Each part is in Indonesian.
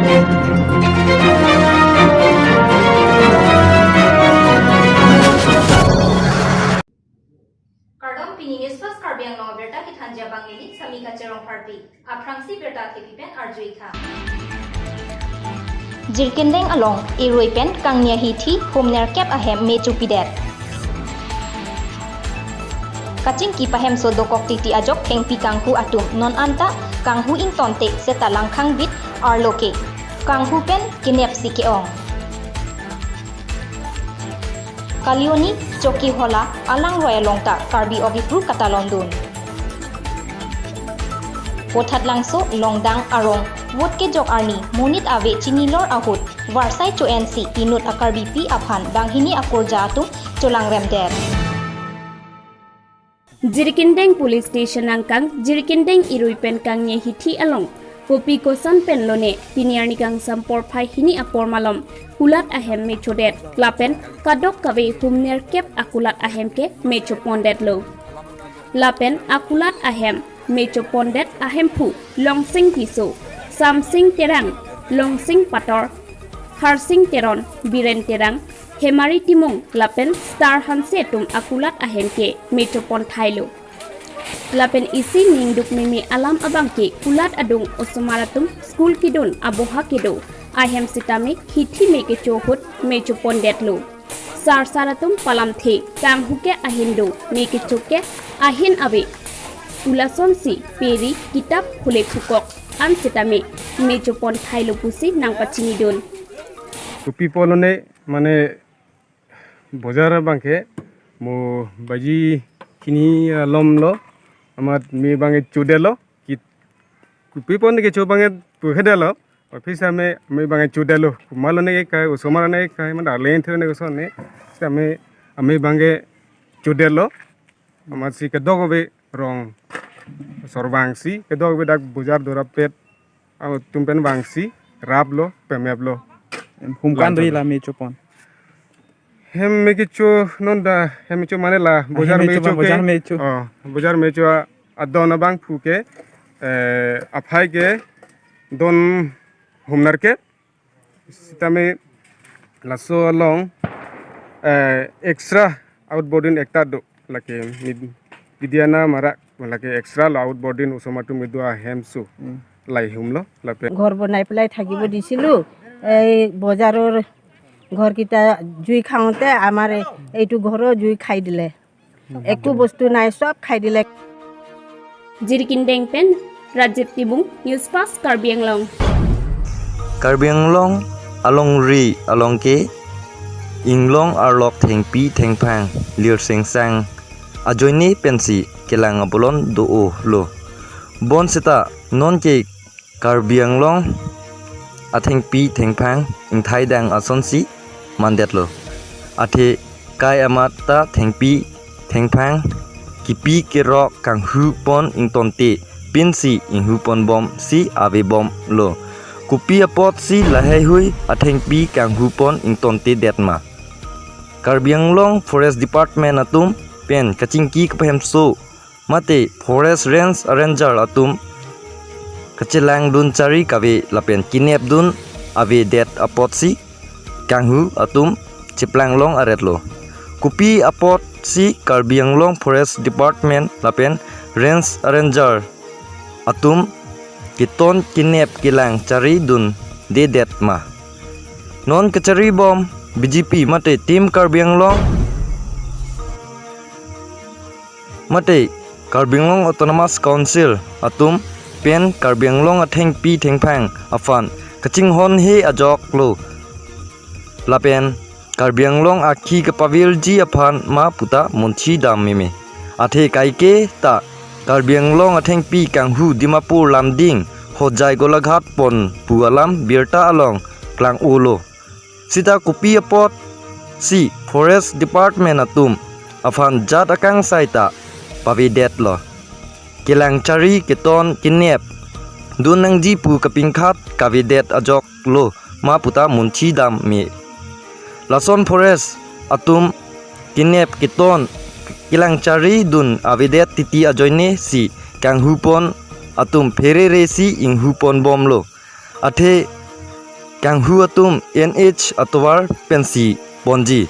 Kardom Pininis First Karbiang Long Berta Kitanja Bangili Samika Cherong Party Aprangsi Berta Tipipen Arjuika Jirkindeng along Iruipen Kangnya Hiti Humner Kep Ahem Mechupidet Kacing kipahem sodokok titi ajok heng pi kanghu atum non anta kanghu ing tonte seta langkang bit arloke kanghu pen kinep si keong Kalioni Choki Hola Alang Royal Longta Karbi Obipru Kata London Pothat Langso Longdang Arong Wot ke Jok Arni Munit Ave Chinilor Ahut Warsai Cho NC Inut Akarbi Pi Aphan Banghini Akurja Atum Cholang Remder Jirkindeng Police Station angkang Jirkindeng Iruipen kangnya hiti along Kopi kosan penlone piniarni kang sampor pai hini apor malam kulat ahem mechodet lapen kadok kawe humner kep akulat ahem ke mechopondet lo lapen akulat ahem mechopondet ahem pu longsing piso samsing terang longsing pator harsing teron biren terang Hemari timung lapen star hansetum akulat ahem ke metropon thailo lapen isi ningduk mimi alam abangke kulat adung osomaratum school kidun aboha kido ahem sitame hithi meke chohut metropon detlo sar saratum palam the kang huke ahindo meke choke ahin abe ulason si peri kitab khule khukok an sitame metropon thailo pusi nang pachinidon kupi polone mane Bozar bangke mo baji kini lom lo amat mi bange chudelo ki pipon ke chobange puhedelo office ame mi bange chudelo malone ke kai usomarane kai man arlen thene ko sonne ame ame bange chudelo amat si ke dogobe rong sorbangsi ke dogobe dak bozar dorapet am tumpen bangsi rablo pemeblo humkan doi la me chopon hem mekicho nonda hemicho manela bozar mecho bozar mecho adona bang phuke aphai ke don humnar ke sitame laso long extra outboarding ekta do lake midiana mara lake extra outboarding usomatu midua hemsu lie humlo lape ঘর বনাই পেলাই থাকিব দিছিলো এই বজাৰৰ ঘর কিটা জুই খাওঁতে আমাৰ এইটো ঘৰৰ জুই খাই দিলে একো বস্তু নাই সব খাই দিলে Jirkindeng pen Rajib Tibung News Pass Karbi Anglong along ri along ke inglong arlok thengpi thengphang lir sengsang ajoini pensi kelang abolon do o lo bon seta non ke Karbi Anglong athengpi thengphang ing thaidang asonsi mandet lo athe kai amata thengpi thengphang kipi kero kang hu pon ing tonte pinsi ing hu pon bom si ave bom lo kupi apot si lahai hui athengpi kang hu pon ing tonte detma Karbi Anglong Forest Department atum pen kachingki kaphem so mate Forest Range Ranger atum kacelang dun cari kawe lapen kinep dun ave det apot si kanghu atum ciplang long aret lo kupi apot si Karbi Anglong Forest Department lapen Range Ranger atum kiton kinep kilang cari dun de det ma non kecari bom BGP mate tim Karbi Anglong mate Karbi Anglong Autonomous Council atum pen Karbi Anglong athengpi thengphang afan kaching hon he ajok lo lapen Karbi Anglong akhi kapawil ji afan ma puta monchi dam meme athe kaike ta Karbi Anglong athengpi kanghu Dimapur Lamding hojai golaghat pon pualam birta along klang ulo sita kupi apot si Forest Department atum afan jat akang saita pavidet lo kilang cari keton kinep dunang jipu kapingkhat kavidet ajok lo ma puta munchi dam me lason forest atum kinep keton kilang cari dun avidet titi ajoine si kang hupon atum ferere si ing hupon bom lo athe kang hu atum NH atwar pensi bonji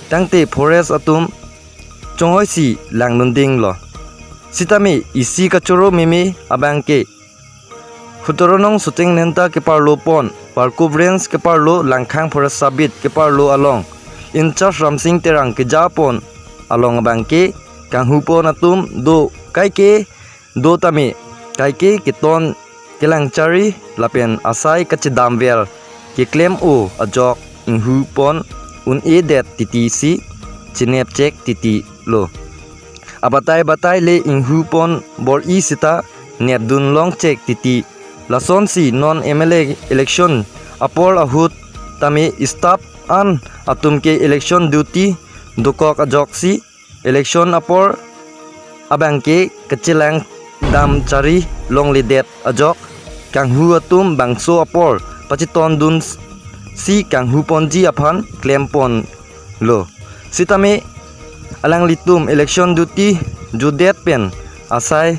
tangte forest atum chongoi si langnunding lo sitami isi kachoro mimi abangke Futoronong suting nenta ke parlo pon parku branch ke parlo langkhang forest sabit ke parlo along in charge ramsing terang ke japon along abangke kang hu pon atum do kaike do tami kaike kiton kelang cari lapen asai kachidam vel ke claim o ajok inghu pon un e det titi si chinep check titi lo abatai batai le inghu pon bor i sita nepdun long check titi lason si non MLA election apol ahut tami stop an atum ke election duty dokok ajok si election apor abangke kecilang dam cari long lidet ajok kang hu atum bangso apor pachiton dun si kang hu ponji aphan claim pon lo sitame alang litum election duty judet pen asai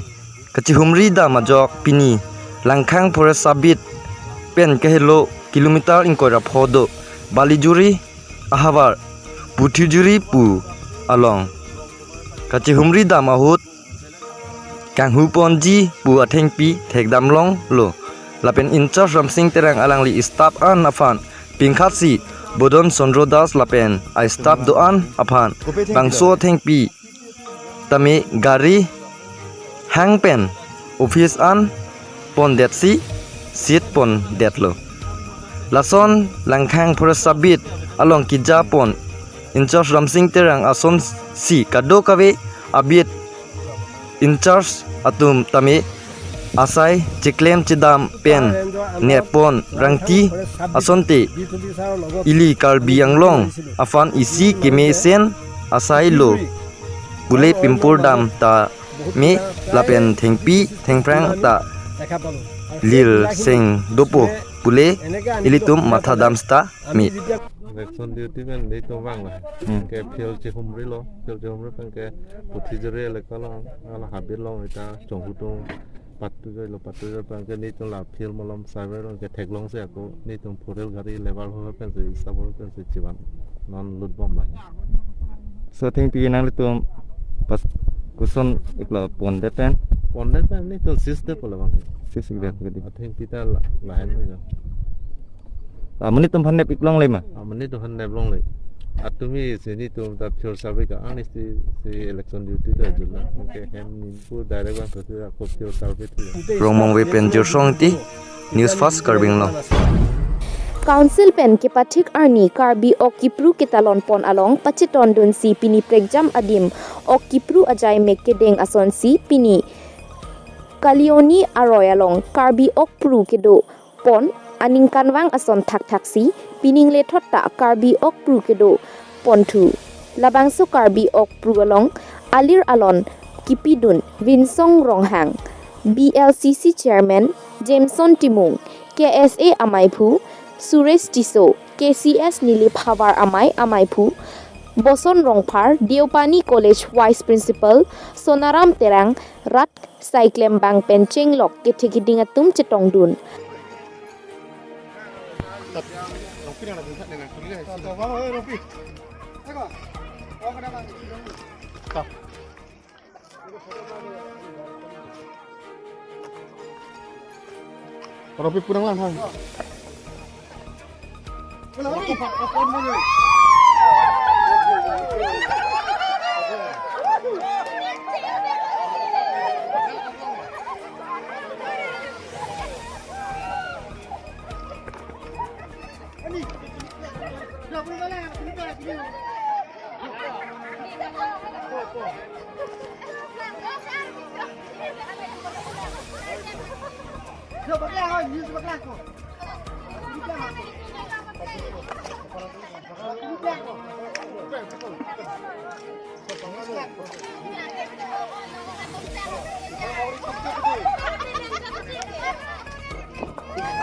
kachihumri da majok pini langkhang forest sabit pen kahelo kilometer inkora phodo balijuri ahavar puthijuri pu along kachihumri da mahut kang hu ponji pu athengpi thekdam long lo lapen incharge ramsing terang alang li staff an afan pingkhatsi bodon sondrodas lapen I staff doan afan bangso thengpi tami gari hangpen office an pon det si sit pon det lo lason langkhang forest sabit along ki japon incharge ramsing terang ason si kado kawe abit incharge atum tami asai ciklem cidam pen nepon rangti asonte ili karbi anglong afan isi kimesen asai lo bule pimpur dam ta me lapen thengpi thengprang ta lil sing dopo bule ilitum matha dam sta mi election duty men dei to wang la ke phil che humri lo phil che humri pen ke puthijure le kala ala habir lo eta chonghutung patu lo patu pen ke ni to la phil molom saber ke theklong se ko ni to phorel gari level ho pen se sabor pen se chiban non lut bom la so thengpi nang litum pas kuson ikla pon det pen ni to sister pole bang sisik det gedi thengpi ta la hen lo amuni tum phanne piklong lema amani to han neblong le atumi seni tum ta phil saber ka honesty se election duty ta jula ke hen ni pu direct one to ko phil saber tu rongmong we pen jor songti news fast karbing lo Council pen ke pathik arni karbi okipru ketalon pon along pachiton dun si pini pregjam adim okipru ajai mekedeng ason si pini kalioni aroy along karbi okpru kedo pon aning kanwang ason thak si pining le thotta karbi okpru kedo pon thu labangso karbi okpru along alir alon kipidun winsong ronghang BLCC chairman Jameson Timung KSA Amaiphu Suresh Tiso, KCS Nilip Havar Amaiphu, Boson Rongphar, Deopani College Vice Principal, Sonaram Terang, Rat Saiklem Bang Pencheng Lok, Ketikidingatum Chetongdun. Ropi kurang lang.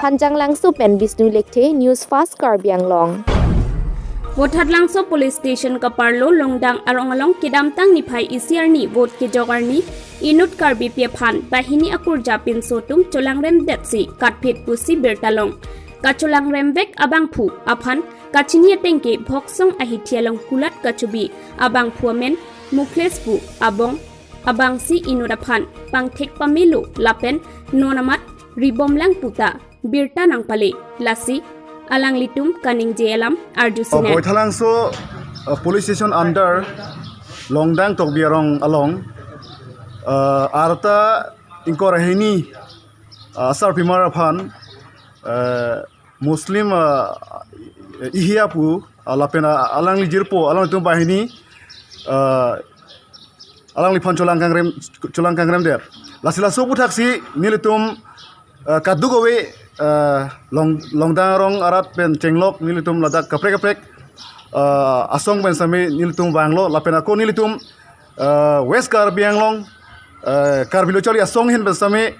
Panjang langso pen Bisnu Lekte News Fast Karbiang Long. Wotat langso police station kaparlo longdang arong-along kidamtang niphai isiarni vote ke jogarni inut karbi piaphan bahini akur japin sotum cholangrem detsi katphet pusi bertalong kaculang rembek abang phu aphan kachinia tengke bhoksong ahithialong kulat kachubi abang phuamen mukhles pu abong abang si inudaphan pangthek pamilu lapen nonamat ribomlang puta birta nangpale lasi alang litum kaning jelam arjusine boithalang so police station under longdang tokbiarong along arta inkorahini asar pimar aphan Muslim ihiapu lapena alang lijirpo alang litum bahini alang lipon colang kangrem der lasila so putaksi nilitum kaddu gowe longdang rong arat pen cenglok nilitum ladak kaprek asong ben sami nilitum banglo lapena ko nilitum west karbiang long karbilo choli asong hin ben sami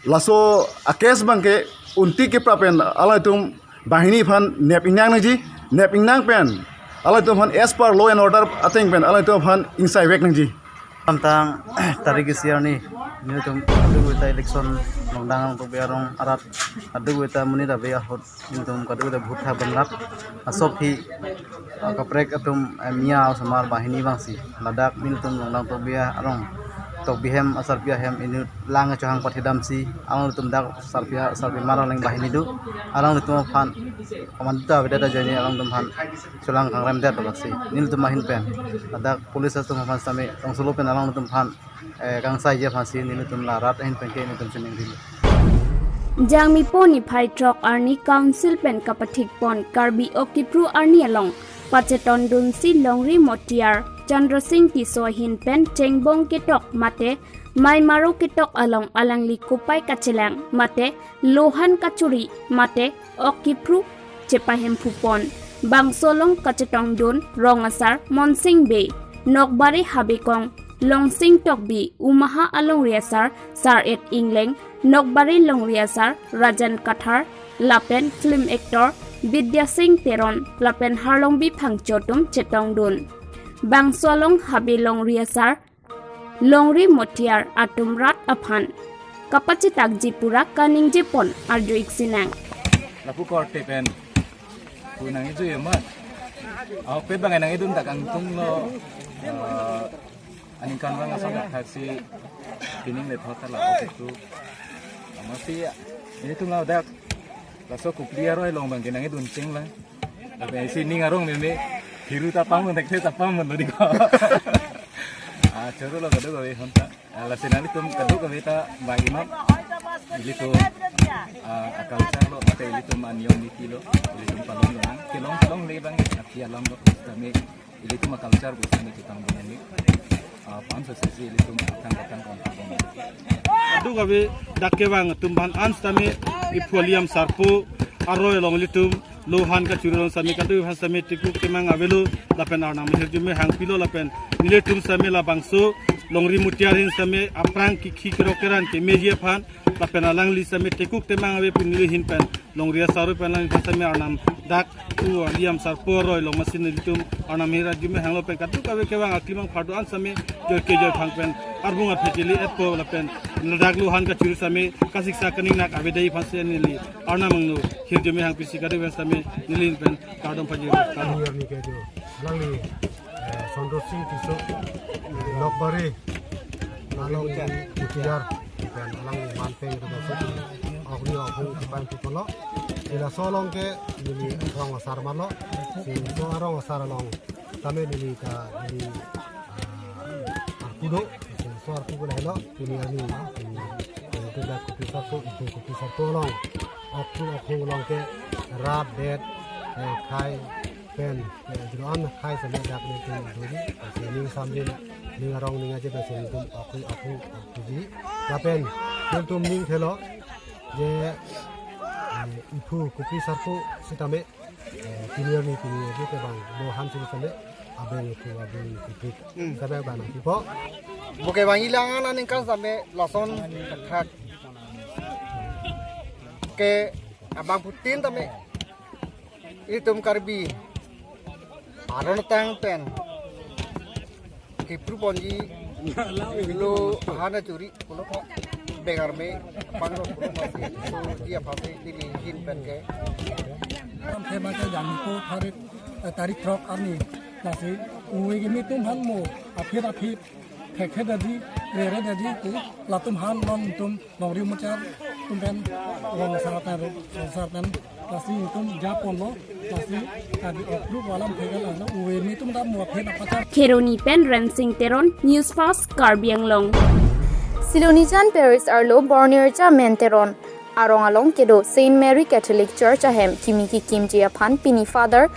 laso akes bangke unti ke prapen ala tum bahini phan nep inang nangji nep inang pen ala tum phan as per law and order ateng pen ala tum phan inside wek nangji tentang tarik siar ni tum adu kita election longdang to biarong arat adu kita muni da biar hot tum kadu kita bhutha banlat asop hi kaprek atum mia samar bahini bangsi ladak tum longdang to biar arong tok bihem asar bihem ini lang cohang pathidam si along tum dak sarpi marang lang bahini du along tum phan komanda beda jani along tum phan sulang kangrem der baksi nil tum mahin pen adak police tum phan same tong solo pen along tum phan kang sai je phan si nil tum la rat hin pen ke ni tum sining dil jangmi poni phai trok arni council pen kapathik pon karbi okipru arni along pacheton dun si longri motiar Chandra Singh tisohin pen cengbong ketok mate mai maro ketok along alang likupai kacelang mate lohan kacuri mate okipru cepahem pupon bangsolong kacetong dun rongasar monsing be nokbari habekong longsing tokbi umaha along riasar sar et ingleng nokbari long riasar rajan kathar lapen film actor Vidya Singh Teron lapen harlongbi phangchotum chetong dun Bangsolong habilong riasar longri motiar atum rat aphan kapacitak jipura kaning jepon arjo iksinang lapu korte pen punang itu ya mat au pe bangai nang idun takang tung lo aning kan bang asal taksi pining le thota la itu masih ini tung lo dak laso kuplia roi long bang kenang idun ceng la tapi sini ngarong meme hiru tapang mentek tapang menodi ko choro lo kadu gawe honta la senani tum kadu gawe ta bagimat ilito culture lo ate ilito maniong ni kilo ilito palong lo kilong le bang atia lam lo kami ilito ma culture ko sami kitang bani pam sesi ilito matang kon kadu gawe dakke bang tumban ans tame ipoliam sarpo aroi long litum lohan ka churong sami kadu ha sami tiku kemang avelu lapen arnam herjume hangpilo lapen nile tum sami la bangso longri mutiarin sami aprang ki kerokeran ke meje phan lapen alang li sami tiku kemang ave pinili hin pen longria saru pen lang sami arnam dak tu liam sarpo roi long masin litum arnam herjume hanglo pen kadu kawe kewang aklimang phadu an sami jor ke jor phang pen arbunga phejili epo lapen dak lohan ka churu sami kasik sa kaning nak ave dai phase nili arnam ngno herjume hang pisi kadu pen sami nilin pen kadom phaji kadom ni ke jo langli Chandra Singh tisok lokbare nalong utiar pen langli manpeng to so agni agung pan to lo ila solong ke ni rong asar malo si so rong asar long tame ni ta ni kudo so ar kudo helo ni ani to da ku sa to long akung long ke rap det khai pen juan khai sampai dak ni tu duri ni sambil ni arong ni aja besen tu aku jadi lapen tu ning thelo je ipu kupi sarpu sitame pilih ni je ke bang bo ham sini sampai abeng kupi sampai bana tipo bukan bang ilangan aning kan sampai lason khak ke abang putin tame itum karbi aron tang pen kipru ponji lo hana curi begar me pangro puro masih so dia pasti ini hin pen ke Thế mà cái dạng cô thay tarik trok ani nasi uwe gini tum han mo apit thek hết đi re đi ku latum han non tum nori mucar tum pen rong saratan nasi tum Japon lo nasi kadi okru walam thegal ano uwe ni tum da mo apit apata Kheroni pen Rensing Teron News Fast Karbi Anglong Silonijan Paris Arlo Borneo cha Menteron Arong along kedo Saint Mary Catholic Church ahem kimiki kimjia phan pini father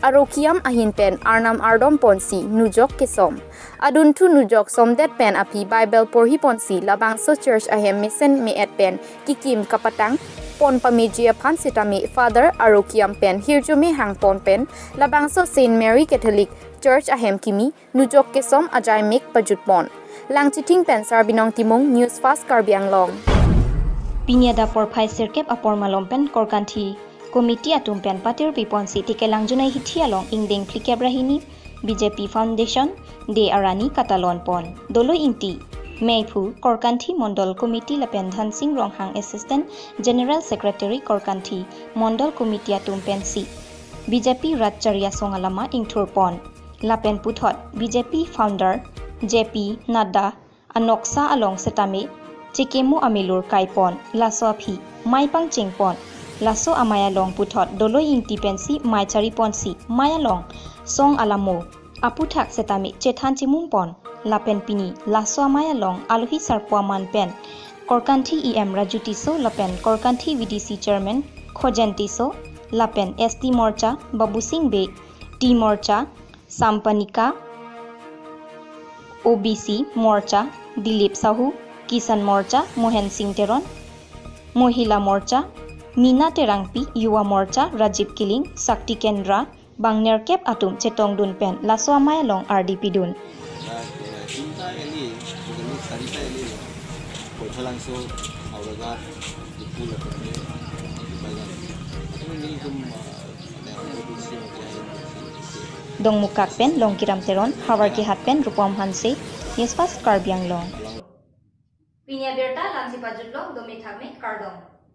Arokiam ahin pen Arnam Ardom Ponsi Nujok kesom Adun tu Nujok somdet pen api Bible porhi Ponsi Labangso Church ahem misen me et pen kikim kapatang pon pamijia phan sitami father Arokiam pen hirjumi hang pon pen Labangso Saint Mary Catholic Church ahem kimi Nujok kesom ajai mek pajut pon Langchiting pen Sarbinong Timong News Fast Karbi Anglong Pinyada porphai serkep apor malompen korkanthi Komiti atumpen patir piponsi tikelang junai hithialong ingdeng flikebrahini BJP Foundation de arani katalon pon dolo inti Meipu Korkanthi Mondol Committee Lapen Dhansing Ronghang Assistant General Secretary Korkanthi Mondol Committee atumpen si BJP Ratcharia Songalama ingthurpon Lapen Puthot BJP Founder JP Nadda Anoksa along setame Chikemu Amilur Kaipon Lasophi Maipang Chingpon Laso amaya long puthot dolo inti pensi maichari ponsi maya long song alamo aputhak setami chethan chimung pon lapen pini laso amaya long aluhi sarpwa man pen Korkanthi EM Rajutiso lapen Korkanthi VDC Chairman Khojentiso lapen ST Morcha Babu Singh Be T Morcha Sampanika OBC Morcha Dilip Sahu Kisan Morcha Mohen Singh Teron Mohila Morcha Mina Terangpi Yuwa Morcha Rajiv Kiling Sakti Kendra Bangner Kep Atum Chetong Dun Pen Laso Amaya Long RDP Dun Dong Mukak Pen Long Kiram Teron Hawar Ki Hat Pen Rupam Hanse News Fast Karbi Anglong Pinya Berta Lansi Pajutlong Domi Thame Kardong